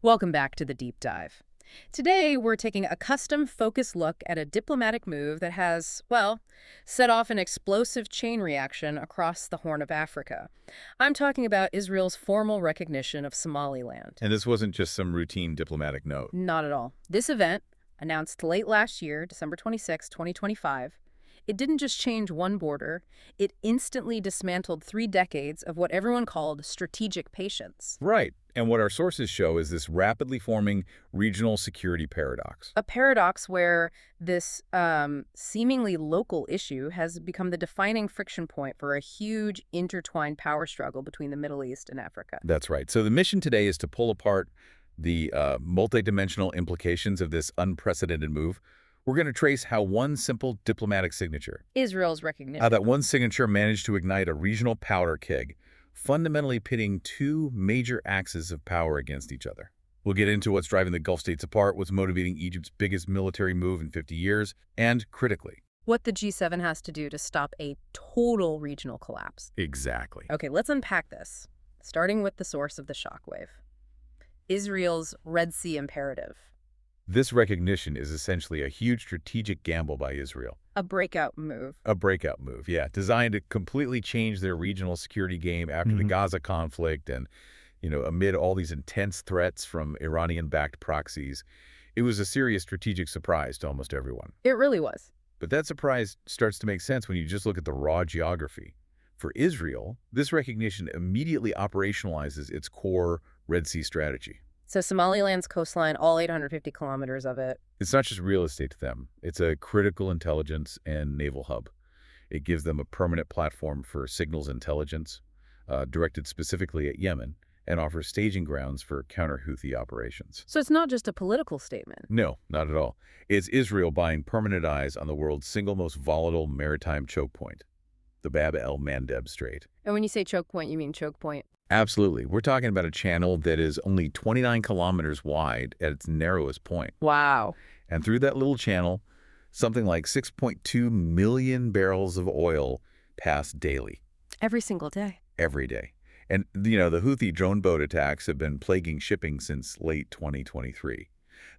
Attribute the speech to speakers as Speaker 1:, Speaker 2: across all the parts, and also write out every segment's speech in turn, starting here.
Speaker 1: Welcome back to the deep dive. Today, we're taking a custom focused look at a diplomatic move that has, well, set off an explosive chain reaction across the Horn of Africa. I'm talking about Israel's formal recognition of Somaliland.
Speaker 2: And this wasn't just some routine diplomatic note.
Speaker 1: Not at all. This event, announced late last year, December 26, 2025, it didn't just change one border, it instantly dismantled 3 decades of what everyone called strategic patience.
Speaker 2: Right. And what our sources show is this rapidly forming regional security paradox.
Speaker 1: A paradox where this seemingly local issue has become the defining friction point for a huge intertwined power struggle between the Middle East and Africa.
Speaker 2: That's right. So the mission today is to pull apart the multidimensional implications of this unprecedented move. We're going to trace how one simple diplomatic signature,
Speaker 1: Israel's recognition.
Speaker 2: how that one signature managed to ignite a regional powder keg, fundamentally pitting 2 major axes of power against each other. We'll get into what's driving the Gulf states apart, what's motivating Egypt's biggest military move in 50 years, and, critically,
Speaker 1: What the G7 has to do to stop a total regional collapse.
Speaker 2: exactly.
Speaker 1: Okay, let's unpack this, starting with the source of the shockwave. Israel's Red Sea imperative.
Speaker 2: This recognition is essentially a huge strategic gamble by Israel.
Speaker 1: A breakout move.
Speaker 2: A breakout move, yeah, designed to completely change their regional security game after the Gaza conflict and, amid all these intense threats from Iranian-backed proxies. It was a serious strategic surprise to almost everyone.
Speaker 1: It really was.
Speaker 2: But that surprise starts to make sense when you just look at the raw geography. For Israel, this recognition immediately operationalizes its core Red Sea strategy.
Speaker 1: So Somaliland's coastline, all 850 kilometers of it.
Speaker 2: It's not just real estate to them. It's a critical intelligence and naval hub. It gives them a permanent platform for signals intelligence, directed specifically at Yemen, and offers staging grounds for counter-Houthi operations.
Speaker 1: So it's not just a political statement.
Speaker 2: No, not at all. It's Israel buying permanent eyes on the world's single most volatile maritime choke point, the Bab el-Mandeb Strait.
Speaker 1: And when you say choke point, you mean choke point.
Speaker 2: Absolutely. We're talking about a channel that is only 29 kilometers wide at its narrowest point.
Speaker 1: Wow.
Speaker 2: And through that little channel, something like 6.2 million barrels of oil pass daily.
Speaker 1: Every single day.
Speaker 2: Every day. And, the Houthi drone boat attacks have been plaguing shipping since late 2023.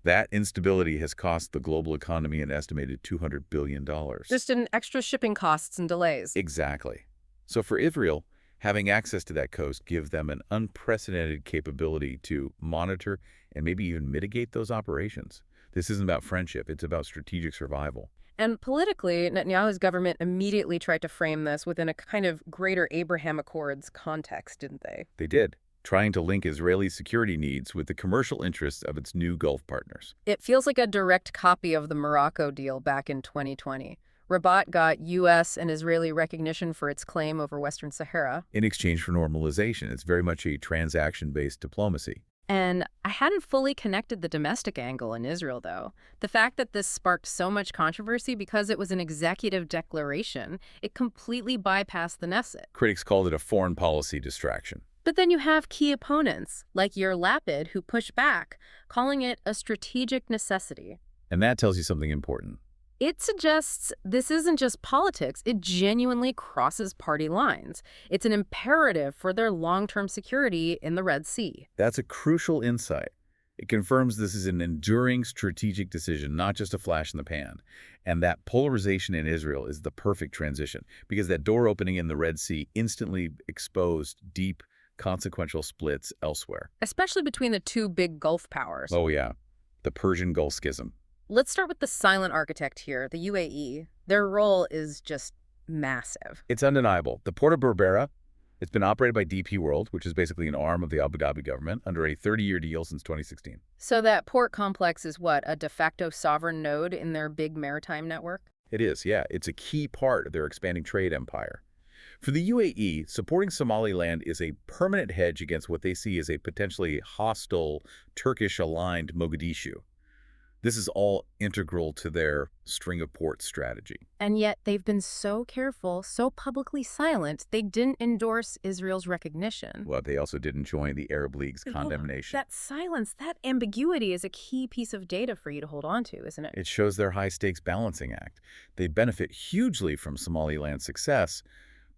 Speaker 2: That instability has cost the global economy an estimated $200 billion.
Speaker 1: Just in extra shipping costs and delays.
Speaker 2: Exactly. So for Israel, having access to that coast gives them an unprecedented capability to monitor and maybe even mitigate those operations. This isn't about friendship, it's about strategic survival.
Speaker 1: And politically, Netanyahu's government immediately tried to frame this within a kind of greater Abraham Accords context, didn't they?
Speaker 2: They did, trying to link Israeli security needs with the commercial interests of its new Gulf partners.
Speaker 1: It feels like a direct copy of the Morocco deal back in 2020. Rabat got U.S. and Israeli recognition for its claim over Western Sahara.
Speaker 2: In exchange for normalization, it's very much a transaction-based diplomacy.
Speaker 1: And I hadn't fully connected the domestic angle in Israel, though. The fact that this sparked so much controversy because it was an executive declaration, it completely bypassed the Knesset.
Speaker 2: Critics called it a foreign policy distraction.
Speaker 1: But then you have key opponents, like Yair Lapid, who push back, calling it a strategic necessity.
Speaker 2: And that tells you something important.
Speaker 1: It suggests this isn't just politics. It genuinely crosses party lines. It's an imperative for their long-term security in the Red Sea.
Speaker 2: That's a crucial insight. It confirms this is an enduring strategic decision, not just a flash in the pan. And that polarization in Israel is the perfect transition, because that door opening in the Red Sea instantly exposed deep, consequential splits elsewhere.
Speaker 1: Especially between the 2 big Gulf powers.
Speaker 2: Oh yeah, the Persian Gulf Schism.
Speaker 1: Let's start with the silent architect here, the UAE. Their role is just massive.
Speaker 2: It's undeniable. The Port of Berbera, it's been operated by DP World, which is basically an arm of the Abu Dhabi government, under a 30-year deal since 2016.
Speaker 1: So that port complex is what, a de facto sovereign node in their big maritime network?
Speaker 2: It is, yeah. It's a key part of their expanding trade empire. For the UAE, supporting Somaliland is a permanent hedge against what they see as a potentially hostile, Turkish-aligned Mogadishu. This is all integral to their string of ports strategy.
Speaker 1: And yet they've been so careful, so publicly silent, they didn't endorse Israel's recognition.
Speaker 2: Well, they also didn't join the Arab League's condemnation.
Speaker 1: That silence, that ambiguity is a key piece of data for you to hold on to, isn't it?
Speaker 2: It shows their high-stakes balancing act. They benefit hugely from Somaliland's success,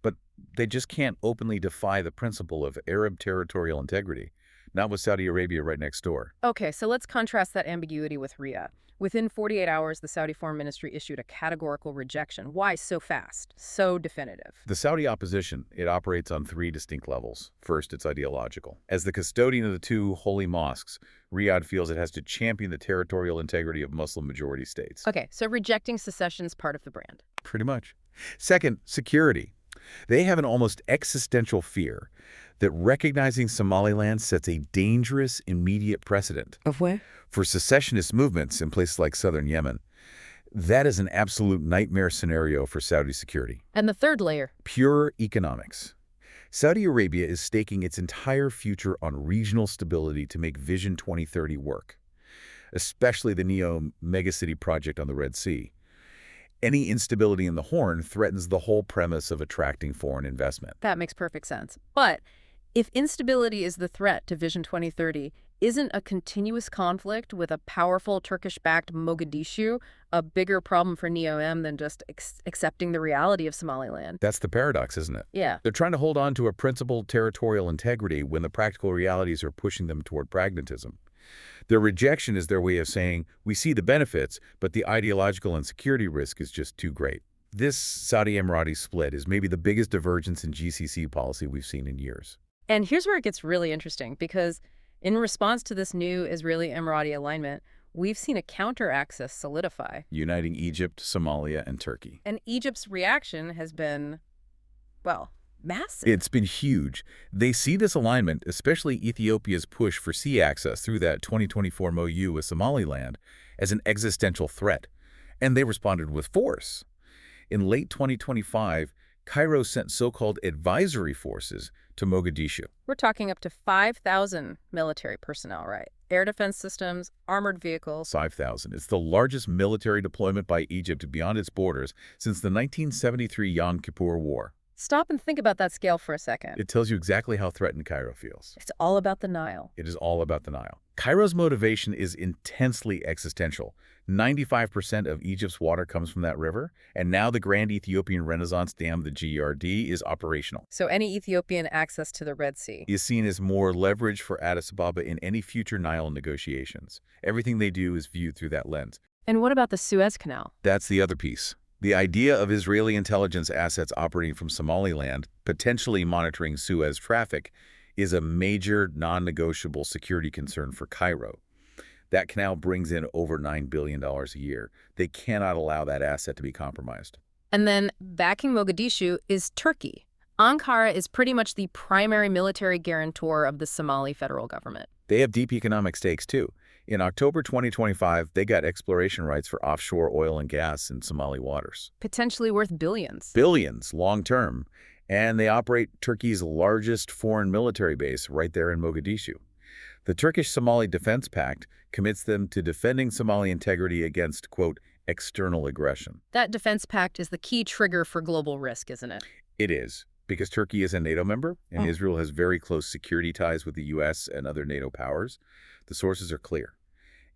Speaker 2: but they just can't openly defy the principle of Arab territorial integrity. not with Saudi Arabia right next door.
Speaker 1: Okay, so let's contrast that ambiguity with Riyadh. Within 48 hours, the Saudi Foreign Ministry issued a categorical rejection. Why so fast? So definitive.
Speaker 2: The Saudi opposition, it operates on three distinct levels. First, it's ideological. As the custodian of the two holy mosques, Riyadh feels it has to champion the territorial integrity of Muslim-majority states.
Speaker 1: Okay, so rejecting secession's part of the brand.
Speaker 2: Pretty much. Second, security. They have an almost existential fear that recognizing Somaliland sets a dangerous, immediate precedent
Speaker 1: Of where?
Speaker 2: for secessionist movements in places like southern Yemen. That is an absolute nightmare scenario for Saudi security.
Speaker 1: And the third layer.
Speaker 2: Pure economics. Saudi Arabia is staking its entire future on regional stability to make Vision 2030 work, especially the NEO megacity project on the Red Sea. Any instability in the Horn threatens the whole premise of attracting foreign investment.
Speaker 1: That makes perfect sense. But if instability is the threat to Vision 2030, isn't a continuous conflict with a powerful Turkish-backed Mogadishu a bigger problem for NEOM than just accepting the reality of Somaliland?
Speaker 2: That's the paradox, isn't it?
Speaker 1: Yeah.
Speaker 2: They're trying to hold on to a principled territorial integrity when the practical realities are pushing them toward pragmatism. Their rejection is their way of saying, we see the benefits, but the ideological and security risk is just too great. This Saudi-Emirati split is maybe the biggest divergence in GCC policy we've seen in years.
Speaker 1: And here's where it gets really interesting, because in response to this new Israeli-Emirati alignment, we've seen a counter-axis solidify.
Speaker 2: Uniting Egypt, Somalia, and Turkey.
Speaker 1: And Egypt's reaction has been, well, massive.
Speaker 2: It's been huge. They see this alignment, especially Ethiopia's push for sea access through that 2024 MOU with Somaliland, as an existential threat. And they responded with force. In late 2025, Cairo sent so-called advisory forces to Mogadishu.
Speaker 1: We're talking up to 5,000 military personnel, right? Air defense systems, armored vehicles.
Speaker 2: 5,000. It's the largest military deployment by Egypt beyond its borders since the 1973 Yom Kippur War.
Speaker 1: Stop and think about that scale for a second.
Speaker 2: It tells you exactly how threatened Cairo feels.
Speaker 1: It's all about the Nile.
Speaker 2: It is all about the Nile. Cairo's motivation is intensely existential. 95% of Egypt's water comes from that river, and now the Grand Ethiopian Renaissance Dam, the GERD, is operational.
Speaker 1: So any Ethiopian access to the Red Sea
Speaker 2: Is seen as more leverage for Addis Ababa in any future Nile negotiations. Everything they do is viewed through that lens.
Speaker 1: And what about the Suez Canal?
Speaker 2: That's the other piece. The idea of Israeli intelligence assets operating from Somaliland, potentially monitoring Suez traffic, is a major non-negotiable security concern for Cairo. That canal brings in over $9 billion a year. They cannot allow that asset to be compromised.
Speaker 1: And then backing Mogadishu is Turkey. Ankara is pretty much the primary military guarantor of the Somali federal government.
Speaker 2: They have deep economic stakes, too. In October 2025, they got exploration rights for offshore oil and gas in Somali waters.
Speaker 1: Potentially worth billions.
Speaker 2: Billions, long-term. And they operate Turkey's largest foreign military base right there in Mogadishu. The Turkish-Somali Defense Pact commits them to defending Somali integrity against, quote, external aggression.
Speaker 1: That defense pact is the key trigger for global risk, isn't it?
Speaker 2: It is, because Turkey is a NATO member, and Israel has very close security ties with the U.S. and other NATO powers. The sources are clear.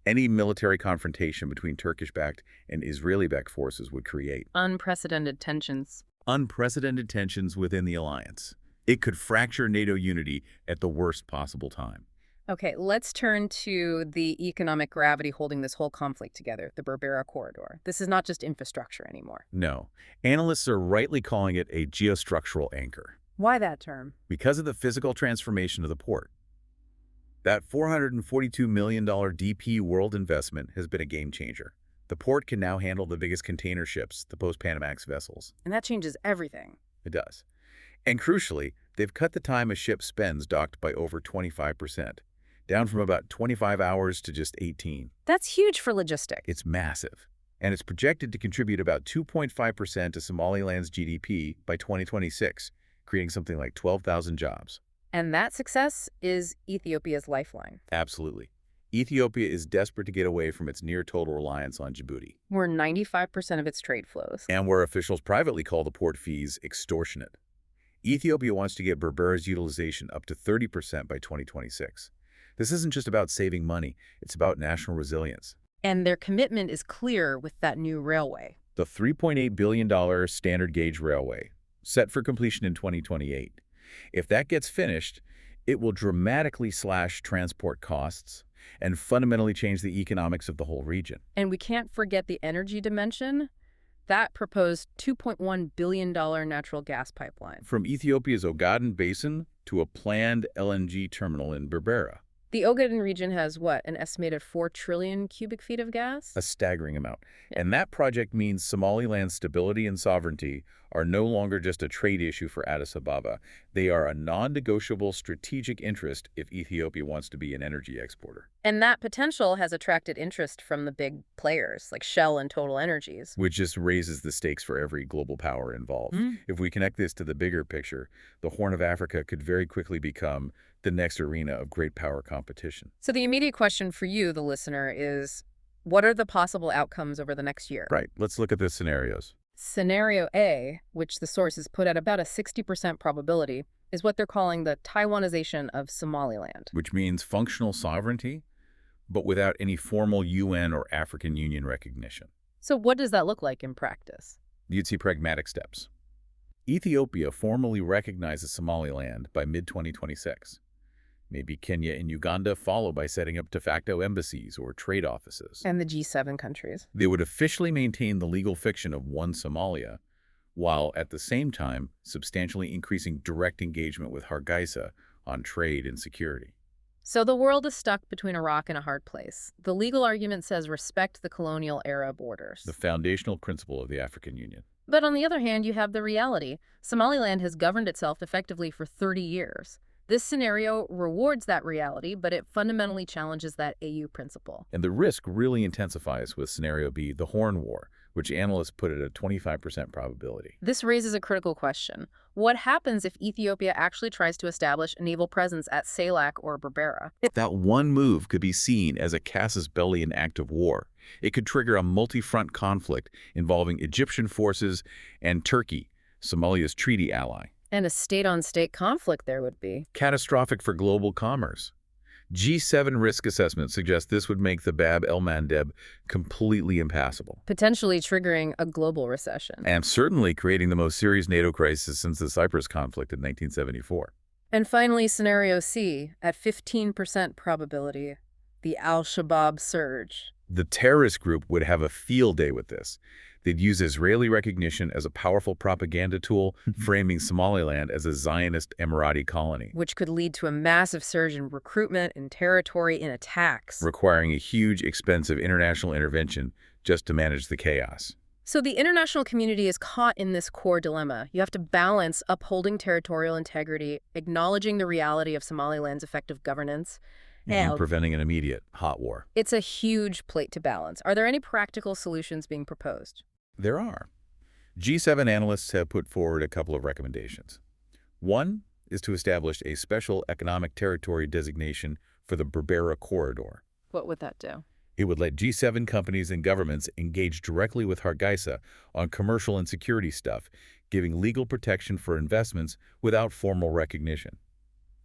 Speaker 2: Any military confrontation between Turkish-backed and Israeli-backed forces would create
Speaker 1: unprecedented tensions.
Speaker 2: Unprecedented tensions within the alliance. It could fracture NATO unity at the worst possible time.
Speaker 1: Okay, let's turn to the economic gravity holding this whole conflict together, the Berbera Corridor. This is not just infrastructure anymore.
Speaker 2: No. Analysts are rightly calling it a geostructural anchor.
Speaker 1: Why that term?
Speaker 2: Because of the physical transformation of the port. That $442 million DP World investment has been a game changer. The port can now handle the biggest container ships, the post-Panamax vessels.
Speaker 1: And that changes everything.
Speaker 2: It does. And crucially, they've cut the time a ship spends docked by over 25%, down from about 25 hours to just 18.
Speaker 1: That's huge for logistics.
Speaker 2: It's massive. And it's projected to contribute about 2.5% to Somaliland's GDP by 2026, creating something like 12,000 jobs.
Speaker 1: And that success is Ethiopia's lifeline.
Speaker 2: Absolutely. Ethiopia is desperate to get away from its near-total reliance on Djibouti,
Speaker 1: where 95% of its trade flows.
Speaker 2: and where officials privately call the port fees extortionate. Ethiopia wants to get Berbera's utilization up to 30% by 2026. This isn't just about saving money, it's about national resilience.
Speaker 1: And their commitment is clear with that new railway.
Speaker 2: The $3.8 billion standard gauge railway, set for completion in 2028. If that gets finished, It will dramatically slash transport costs and fundamentally change the economics of the whole region.
Speaker 1: And we can't forget the energy dimension. That proposed $2.1 billion natural gas pipeline.
Speaker 2: From Ethiopia's Ogaden Basin to a planned LNG terminal in Berbera.
Speaker 1: The Ogaden region has what, an estimated 4 trillion cubic feet of gas?
Speaker 2: A staggering amount.
Speaker 1: Yeah.
Speaker 2: And that project means Somaliland's stability and sovereignty are no longer just a trade issue for Addis Ababa. They are a non-negotiable strategic interest if Ethiopia wants to be an energy exporter.
Speaker 1: And that potential has attracted interest from the big players like Shell and Total Energies.
Speaker 2: Which just raises the stakes for every global power involved. If we connect this to the bigger picture, the Horn of Africa could very quickly become the next arena of great power competition.
Speaker 1: So the immediate question for you, the listener, is what are the possible outcomes over the next year?
Speaker 2: Right. Let's look at the scenarios.
Speaker 1: Scenario A, which the sources put at about a 60% probability, is what they're calling the Taiwanization of Somaliland.
Speaker 2: Which means functional sovereignty, but without any formal UN or African Union recognition.
Speaker 1: So what does that look like in practice?
Speaker 2: You'd see pragmatic steps. Ethiopia formally recognizes Somaliland by mid-2026. Maybe Kenya and Uganda follow by setting up de facto embassies or trade offices.
Speaker 1: And the G7 countries.
Speaker 2: They would officially maintain the legal fiction of one Somalia, while at the same time substantially increasing direct engagement with Hargeisa on trade and security.
Speaker 1: So the world is stuck between a rock and a hard place. The legal argument says respect the colonial era borders.
Speaker 2: The foundational principle of the African Union.
Speaker 1: But on the other hand, you have the reality. Somaliland has governed itself effectively for 30 years. This scenario rewards that reality, but it fundamentally challenges that AU principle.
Speaker 2: And the risk really intensifies with Scenario B, the Horn War, which analysts put at a 25% probability.
Speaker 1: This raises a critical question. What happens if Ethiopia actually tries to establish a naval presence at Salak or Berbera?
Speaker 2: That one move could be seen as a casus belli, an act of war. It could trigger a multi-front conflict involving Egyptian forces and Turkey, Somalia's treaty ally.
Speaker 1: And a state-on-state conflict there would be.
Speaker 2: Catastrophic for global commerce. G7 risk assessment suggests this would make the Bab el-Mandeb completely impassable.
Speaker 1: Potentially triggering a global recession.
Speaker 2: And certainly creating the most serious NATO crisis since the Cyprus conflict in 1974.
Speaker 1: And finally, Scenario C, at 15% probability, the al-Shabaab surge.
Speaker 2: The terrorist group would have a field day with this. They'd use Israeli recognition as a powerful propaganda tool, framing Somaliland as a Zionist Emirati colony.
Speaker 1: Which could lead to a massive surge in recruitment, in territory, in attacks.
Speaker 2: Requiring a huge, expensive international intervention just to manage the chaos.
Speaker 1: So the international community is caught in this core dilemma. You have to balance upholding territorial integrity, acknowledging the reality of Somaliland's effective governance,
Speaker 2: And preventing an immediate hot war.
Speaker 1: It's a huge plate to balance. Are there any practical solutions being proposed?
Speaker 2: There are. G7 analysts have put forward a couple of recommendations. One is to establish a special economic territory designation for the Berbera corridor.
Speaker 1: What would that do?
Speaker 2: It would let G7 companies and governments engage directly with Hargeisa on commercial and security stuff, giving legal protection for investments without formal recognition.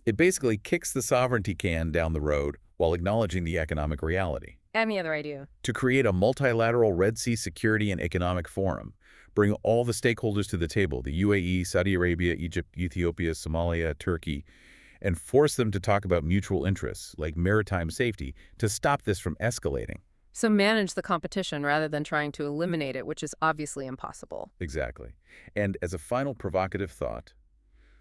Speaker 2: It basically kicks the sovereignty can down the road while acknowledging the economic reality.
Speaker 1: Any other idea?
Speaker 2: To create a multilateral Red Sea Security and Economic Forum, bring all the stakeholders to the table, the UAE, Saudi Arabia, Egypt, Ethiopia, Somalia, Turkey, and force them to talk about mutual interests, like maritime safety, to stop this from escalating.
Speaker 1: So manage the competition rather than trying to eliminate it, which is obviously impossible.
Speaker 2: Exactly. And as a final provocative thought,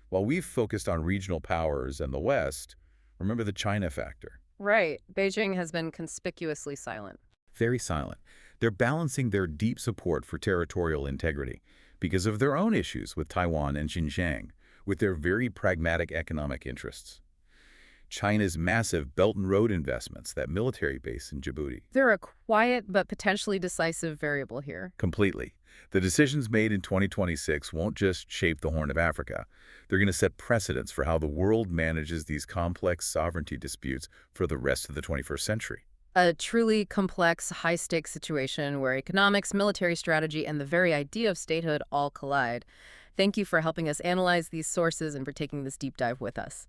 Speaker 2: while we've focused on regional powers and the West, remember the China factor.
Speaker 1: Right. Beijing has been conspicuously silent.
Speaker 2: Very silent. They're balancing their deep support for territorial integrity because of their own issues with Taiwan and Xinjiang, with their very pragmatic economic interests. China's massive Belt and Road investments, that military base in Djibouti.
Speaker 1: They're a quiet but potentially decisive variable here.
Speaker 2: Completely. The decisions made in 2026 won't just shape the Horn of Africa. They're going to set precedents for how the world manages these complex sovereignty disputes for the rest of the 21st century.
Speaker 1: A truly complex, high-stakes situation where economics, military strategy, and the very idea of statehood all collide. Thank you for helping us analyze these sources and for taking this deep dive with us.